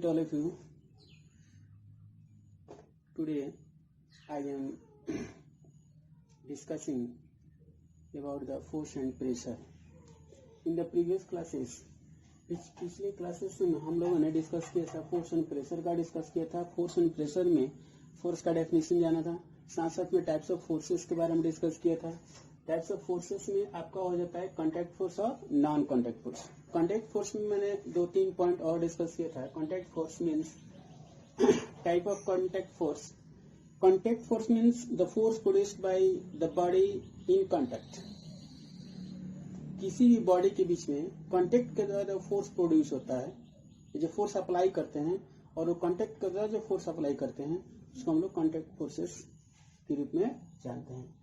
greet all of you. Today I am discussing about the force and pressure. In the previous classes, पिछले classes में हम लोगों ने discuss किया था फोर्स एंड प्रेशर का डिस्कस किया था। फोर्स एंड प्रेशर में फोर्स का डेफिनेशन जाना था, साथ साथ में टाइप्स ऑफ फोर्सेस के बारे में डिस्कस किया था। टाइप्स ऑफ फोर्सेस में आपका हो जाता है कॉन्टैक्ट फोर्स और non contact force. Contact force में मैंने 2-3 पॉइंट और डिस्कस किया था। Contact force means type of contact force. Contact force means the force produced by the body in contact. किसी भी बॉडी के बीच में कॉन्टैक्ट के द्वारा फोर्स प्रोड्यूस होता है, जो फोर्स अप्लाई करते हैं, और वो कॉन्टैक्ट के द्वारा जो फोर्स अप्लाई करते हैं उसको हम लोग कॉन्टैक्ट फोर्सेस के रूप में जानते हैं।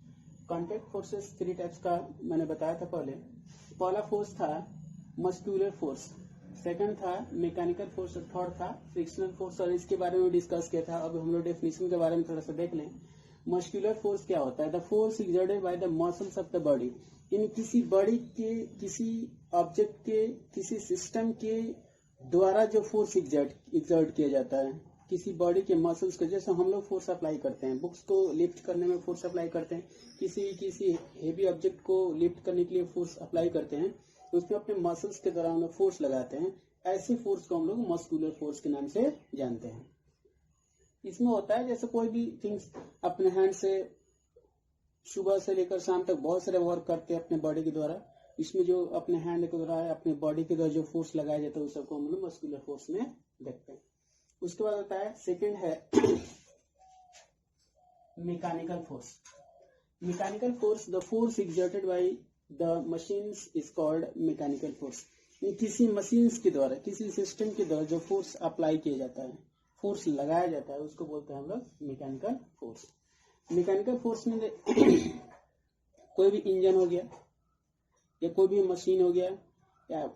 कॉन्टैक्ट फोर्सेस 3 टाइप्स का मैंने बताया था पहले। पहला फोर्स था मस्कुलर फोर्स, सेकंड था मैकेनिकल फोर्स और थर्ड था फ्रिक्शनल फोर्स, और इसके बारे में डिस्कस किया था। अब हम लोग डेफिनेशन के बारे में थोड़ा सा देख लें। मस्कुलर फोर्स क्या होता है? The force exerted by the muscles of the body. In किसी बॉडी के, किसी ऑब्जेक्ट के, किसी सिस्टम के द्वारा जो फोर्स एक्सर्ट किया जाता है, किसी बॉडी के मसल्स को, जैसे हम लोग फोर्स अप्लाई करते हैं, बुक्स को लिफ्ट करने में फोर्स अप्लाई करते हैं, किसी हेवी ऑब्जेक्ट को लिफ्ट करने के लिए फोर्स अप्लाई करते हैं, तो उसमें अपने मसल्स के द्वारा हम लोग फोर्स लगाते हैं। ऐसे फोर्स को हम लोग मस्कुलर फोर्स के नाम से जानते हैं। इसमें होता है जैसे कोई भी थिंग्स अपने हैंड से सुबह से लेकर शाम तक बहुत सारे वर्क करते हैं अपने बॉडी के द्वारा, इसमें जो अपने हैंड के द्वारा, अपने बॉडी के द्वारा जो फोर्स लगाया जाता है उस सबको हम लोग मस्कुलर फोर्स में देखते हैं। उसके बाद होता है सेकंड है mechanical force. Mechanical force, the force exerted by the machines is called mechanical force. किसी मशीन्स के द्वारा, किसी सिस्टम के द्वारा जो फोर्स अप्लाई किया जाता है, फोर्स लगाया जाता है, उसको बोलते हैं हम लोग मैकेनिकल फोर्स। मैकेनिकल फोर्स में कोई भी इंजन हो गया या कोई भी मशीन हो गया, या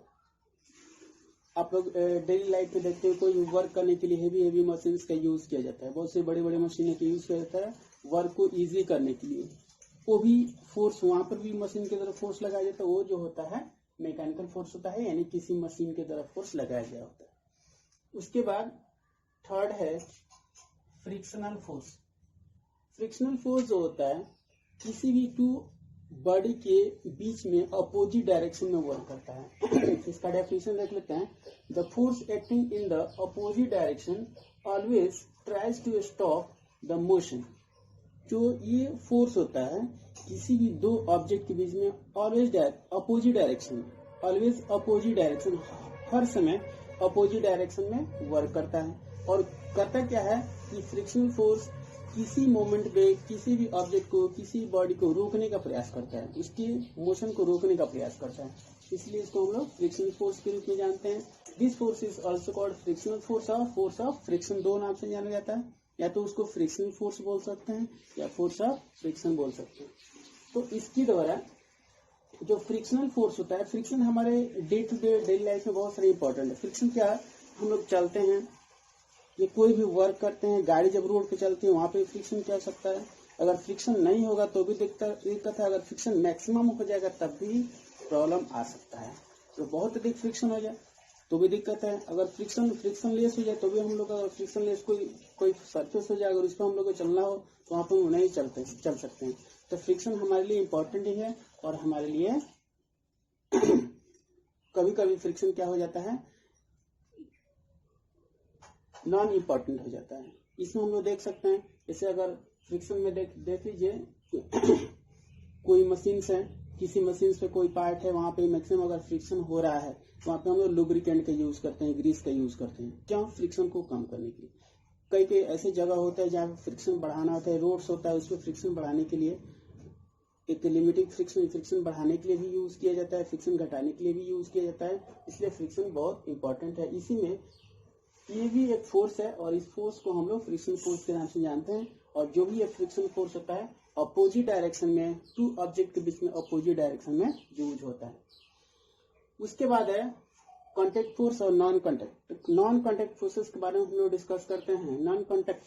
आप लोग डेली लाइफ में देखते हैं कोई वर्क करने के लिए हेवी मशीन्स का यूज किया जाता है, बहुत से बड़े बड़े मशीनों का यूज किया जाता है वर्क को इजी करने के लिए। वो भी फोर्स, वहां पर भी मशीन के द्वारा फोर्स लगाया जाता है, वो जो होता है मैकेनिकल फोर्स होता है, यानी किसी मशीन के द्वारा फोर्स लगाया गया होता है। उसके बाद थर्ड है फ्रिक्शनल फोर्स। फ्रिक्शनल फोर्स जो होता है किसी भी 2 बॉडी के बीच में अपोजिट डायरेक्शन में वर्क करता है। इसका डेफिनेशन देख लेते हैं। The force acting in the opposite direction always tries to stop the motion. जो ये फोर्स होता है किसी भी 2 ऑब्जेक्ट के बीच में always opposite direction, always opposite direction, हर समय अपोजिट डायरेक्शन में वर्क करता है। और करता क्या है कि फ्रिक्शनल फोर्स किसी मोमेंट पे किसी भी ऑब्जेक्ट को, किसी बॉडी को रोकने का प्रयास करता है, उसके मोशन को रोकने का प्रयास करता है, इसलिए इसको हम लोग फ्रिक्शनल फोर्स के रूप में जानते हैं। This force is also called frictional force और फोर्स ऑफ फ्रिक्शन, 2 नाम से जाना जाता है। या तो उसको फ्रिक्शनल फोर्स बोल सकते हैं या फोर्स ऑफ फ्रिक्शन बोल सकते हैं। तो इसके द्वारा जो फ्रिक्शनल फोर्स होता है, फ्रिक्शन हमारे day to day daily life में बहुत सारे इंपॉर्टेंट है। फ्रिक्शन क्या है? हम लोग चलते हैं, ये कोई भी वर्क करते हैं, गाड़ी जब रोड पे चलती है वहां पे फ्रिक्शन क्या हो सकता है। अगर फ्रिक्शन नहीं होगा तो भी दिक्कत है, अगर फ्रिक्शन मैक्सिमम हो जाएगा तब भी प्रॉब्लम आ सकता है। तो बहुत अधिक फ्रिक्शन हो जाए तो भी दिक्कत है। अगर फ्रिक्शन लेस हो जाए तो भी हम लोग, अगर फ्रिक्शन लेस कोई सरफेस हो जाए, अगर उस पर हम लोग को चलना हो तो वहां पर नहीं चल सकते हैं। तो फ्रिक्शन हमारे लिए इम्पोर्टेंट ही है, और हमारे लिए कभी कभी फ्रिक्शन क्या हो जाता है, नॉन इम्पोर्टेंट हो जाता है। इसमें हम लोग देख सकते हैं, जैसे अगर फ्रिक्शन में देख लीजिए कोई मशीन है, किसी मशीन पे कोई पार्ट है, वहां पे मैक्सिमम अगर फ्रिक्शन हो रहा है वहां पे हम लोग लुब्रिकेंट का यूज करते हैं, ग्रीस का यूज करते हैं। क्यों? फ्रिक्शन को कम करने के लिए। कई ऐसी जगह होता है जहाँ फ्रिक्शन बढ़ाना होता है, रोड्स होता है, उसमें फ्रिक्शन बढ़ाने के लिए एक लिमिटिंग फ्रिक्शन बढ़ाने के लिए भी यूज किया जाता है, फ्रिक्शन घटाने के लिए भी यूज किया जाता है। इसलिए फ्रिक्शन बहुत इंपॉर्टेंट है। इसी में ये भी एक फोर्स है, और इस फोर्स को हम लोग फ्रिक्शन फोर्स के नाम से जानते हैं। और जो भी ये फ्रिक्शन फोर्स होता है अपोजिट डायरेक्शन में, 2 ऑब्जेक्ट के बीच में अपोजिट डायरेक्शन में यूज होता है। उसके बाद है कॉन्टैक्ट फोर्स और non contact. Non contact forces के बारे में हम लोग डिस्कस करते हैं। Non contact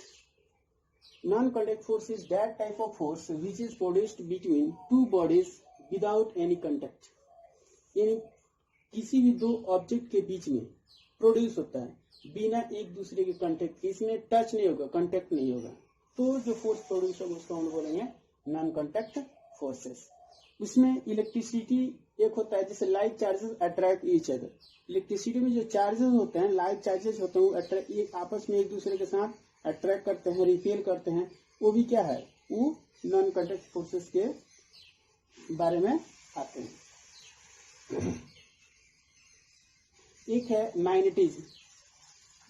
force is that type of force which is produced between 2 bodies without any contact. यानी किसी भी 2 ऑब्जेक्ट के बीच में प्रोड्यूस होता है, बिना एक दूसरे के कांटेक्ट, इसमें टच नहीं होगा, कांटेक्ट नहीं होगा, तो जो फोर्स प्रोड्यूस होगा उसको हम बोलेंगे नॉन कांटेक्ट फोर्सेस। उसमें इलेक्ट्रिसिटी एक होता है, जैसे light charges attract each other. Electricity में जो चार्जेस होते हैं, लाइट चार्जेस होते हैं, वो आपस में एक दूसरे के साथ अट्रैक्ट करते हैं, रिपेल करते हैं, वो भी क्या है, वो नॉन कांटेक्ट फोर्सेस के बारे में आते हैं। एक है मैग्नेटिज्म।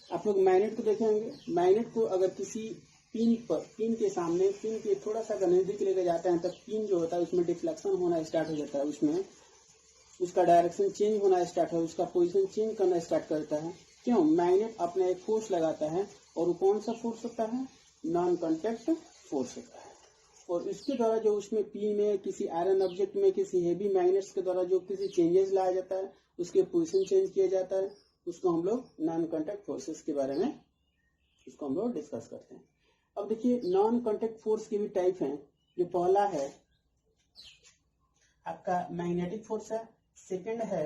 आप लोग मैग्नेट को देखे होंगे। मैग्नेट को अगर किसी पिन के सामने, पिन के थोड़ा सा नजदीक लेके जाते हैं, तब पिन जो होता है उसमें डिफ्लेक्शन होना स्टार्ट हो जाता है, उसमें उसका डायरेक्शन चेंज होना स्टार्ट है, उसका पोजीशन चेंज करना स्टार्ट करता है। क्यों? मैग्नेट अपना एक फोर्स लगाता है, और वो कौन सा फोर्स होता है? नॉन कांटेक्ट फोर्स होता है। और इसके द्वारा जो उसमें पिन में, किसी आयरन ऑब्जेक्ट में, किसी हेवी मैग्नेट्स के द्वारा जो किसी चेंजेस लाया जाता है, उसके पोजीशन चेंज किया जाता है, उसको हम लोग नॉन कांटेक्ट फोर्सेस के बारे में इसको हम लोग डिस्कस करते हैं। अब देखिए, नॉन कांटेक्ट फोर्स के भी टाइप हैं। जो पहला है आपका मैग्नेटिक फोर्स है, सेकंड है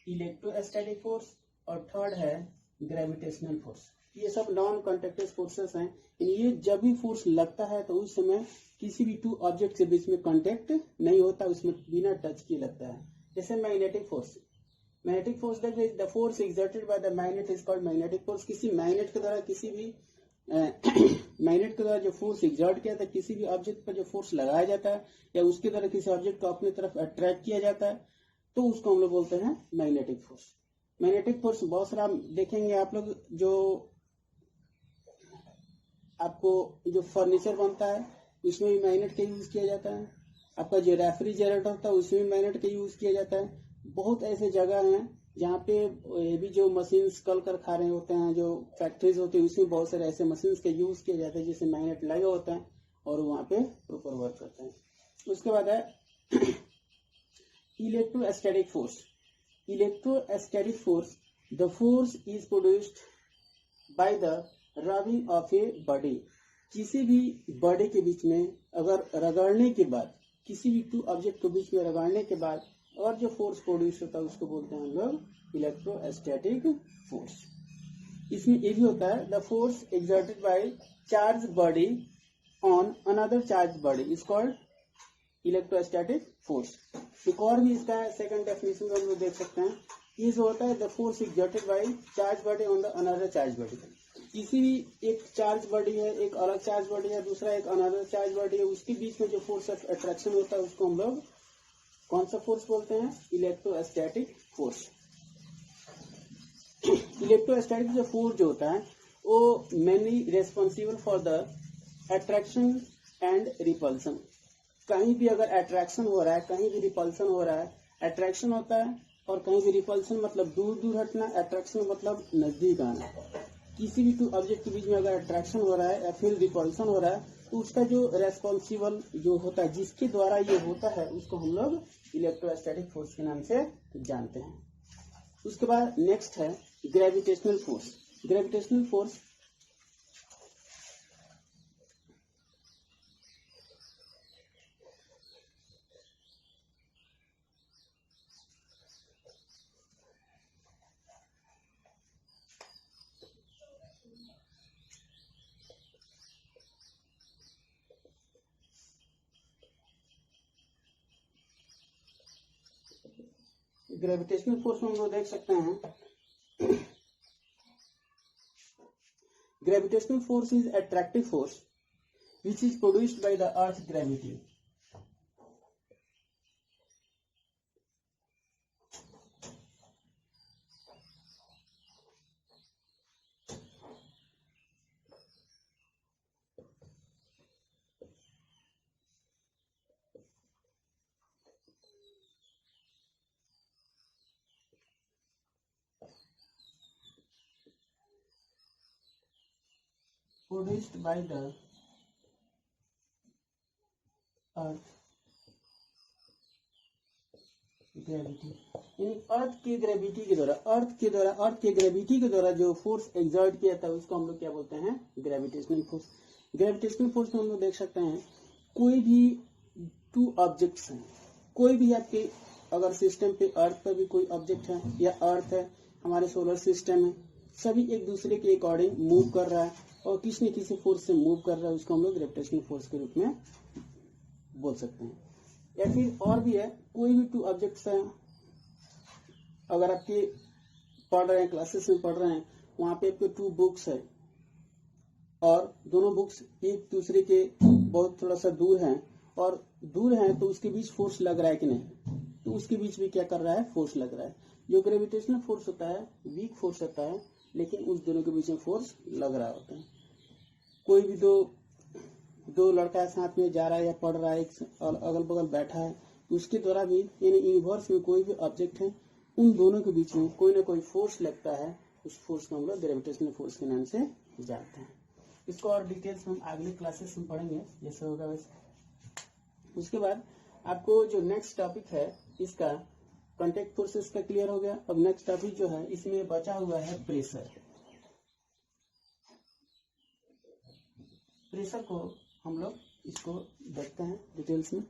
इलेक्ट्रोस्टैटिक फोर्स, और थर्ड है ग्रेविटेशनल फोर्स। ये सब नॉन कांटेक्ट फोर्सेस हैं। ये जब भी फोर्स लगता है तो उस समय किसी भी टू ऑब्जेक्ट के बीच में कांटेक्ट नहीं होता, उसमें बिना टच किए लगता है। जैसे magnetic force, magnetic force the force exerted by the magnet is called magnetic force. किसी मैग्नेट के द्वारा, किसी भी मैग्नेट के द्वारा जो फोर्स एक्सर्ट किया था, किसी भी ऑब्जेक्ट पर जो फोर्स लगाया जाता है, या उसके द्वारा किसी ऑब्जेक्ट को अपनी तरफ अट्रैक्ट किया जाता है, तो उसको हम लोग बोलते हैं मैग्नेटिक फोर्स। मैग्नेटिक फोर्स बहुत सारा देखेंगे आप लोग। जो आपको जो फर्नीचर बनता है उसमें भी मैग्नेट का यूज किया जाता है। आपका जो रेफ्रिजरेटर होता है उसमें भी मैग्नेट का यूज किया जाता है। बहुत ऐसे जगह हैं जहाँ पे भी जो मशीन्स कल कारखाने होते हैं, जो फैक्ट्रीज होती है, उसमें बहुत सारे ऐसे मशीन्स का यूज किया जाता है जिससे मैग्नेट लगा होता है और वहाँ पे प्रॉपर वर्क करता है। उसके बाद है electrostatic force. Electrostatic force, the force is produced by the rubbing of a body. किसी भी बॉडी के बीच में अगर रगड़ने के बाद, किसी भी टू ऑब्जेक्ट के बीच में रगड़ने के बाद और जो फोर्स प्रोड्यूस होता है उसको बोलते हैं हम लोग इलेक्ट्रोस्टैटिक फोर्स। इसमें ये भी होता है, the force exerted by charge body on another charge body is called electrostatic force. एक और भी इसका सेकंड डेफिनेशन हम लोग देख सकते हैं। ये जो होता है, the force exerted by charge body on the another charge body. किसी भी एक चार्ज बॉडी है, एक अलग चार्ज बॉडी है, दूसरा एक अनदर चार्ज बॉडी है, उसके बीच में जो फोर्स ऑफ अट्रैक्शन होता है उसको हम लोग कौन सा फोर्स बोलते हैं? Electrostatic force. इलेक्ट्रोस्टैटिक जो फोर्स जो होता है वो mainly responsible for the attraction and repulsion. कहीं भी अगर अट्रैक्शन हो रहा है, कहीं भी रिपल्सन हो रहा है, अट्रैक्शन होता है और कहीं भी रिपल्सन मतलब दूर दूर हटना, अट्रैक्शन मतलब नजदीक आना। किसी भी टू ऑब्जेक्ट के बीच में अगर अट्रैक्शन हो रहा है या फिर रिपल्सन हो रहा है, तो उसका जो रेस्पॉन्सिबल जो होता है, जिसके द्वारा ये होता है, उसको हम लोग इलेक्ट्रोस्टैटिक फोर्स के नाम से जानते हैं। उसके बाद नेक्स्ट है gravitational force. Gravitational force gravitational force में हम लोग देख सकते हैं, gravitational force is attractive force which is produced by the earth gravity. Produced by the earth gravity, यानी अर्थ के ग्रेविटी के द्वारा, अर्थ के ग्रेविटी के द्वारा जो फोर्स एक्सर्ट किया था उसको हम लोग क्या बोलते हैं? Gravitational force. ग्रेविटेशनल फोर्स में हम लोग देख सकते हैं, कोई भी टू ऑब्जेक्ट्स हैं, कोई भी आपके अगर सिस्टम पे अर्थ पर भी कोई ऑब्जेक्ट है या अर्थ है, हमारे सोलर सिस्टम है, सभी एक दूसरे के अकॉर्डिंग मूव कर रहा है और किसी न किसी फोर्स से मूव कर रहा है, उसको हम लोग ग्रेविटेशनल फोर्स के रूप में बोल सकते हैं। या फिर और भी है, कोई भी टू ऑब्जेक्ट्स है, अगर आपके पढ़ रहे हैं, क्लासेस में पढ़ रहे हैं, वहां पे आपके टू बुक्स है और दोनों बुक्स एक दूसरे के बहुत थोड़ा सा दूर हैं और दूर हैं, तो उसके बीच फोर्स लग रहा है कि नहीं, तो उसके बीच भी क्या कर रहा है, फोर्स लग रहा है। जो ग्रेविटेशनल फोर्स होता है वीक फोर्स होता है, लेकिन उस दोनों के बीच में फोर्स लग रहा होता है। कोई भी दो लड़का साथ में जा रहा है या पढ़ रहा है और अगल बगल बैठा है, तो उसके द्वारा भी यानी यूनिवर्स में कोई भी ऑब्जेक्ट है, उन दोनों के बीच में कोई ना कोई फोर्स लगता है, उस फोर्स को हम लोग ग्रेविटेशनल फोर्स के नाम से जानते हैं। इसको और डिटेल्स हम अगले क्लासेस में पढ़ेंगे जैसे होगा वैसे। उसके बाद आपको जो नेक्स्ट टॉपिक है इसका कॉन्टैक्ट फोर्सेस का क्लियर हो गया। अब नेक्स्ट टॉपिक जो है इसमें बचा हुआ है प्रेशर। प्रेशर को हम लोग इसको देखते हैं डिटेल्स में।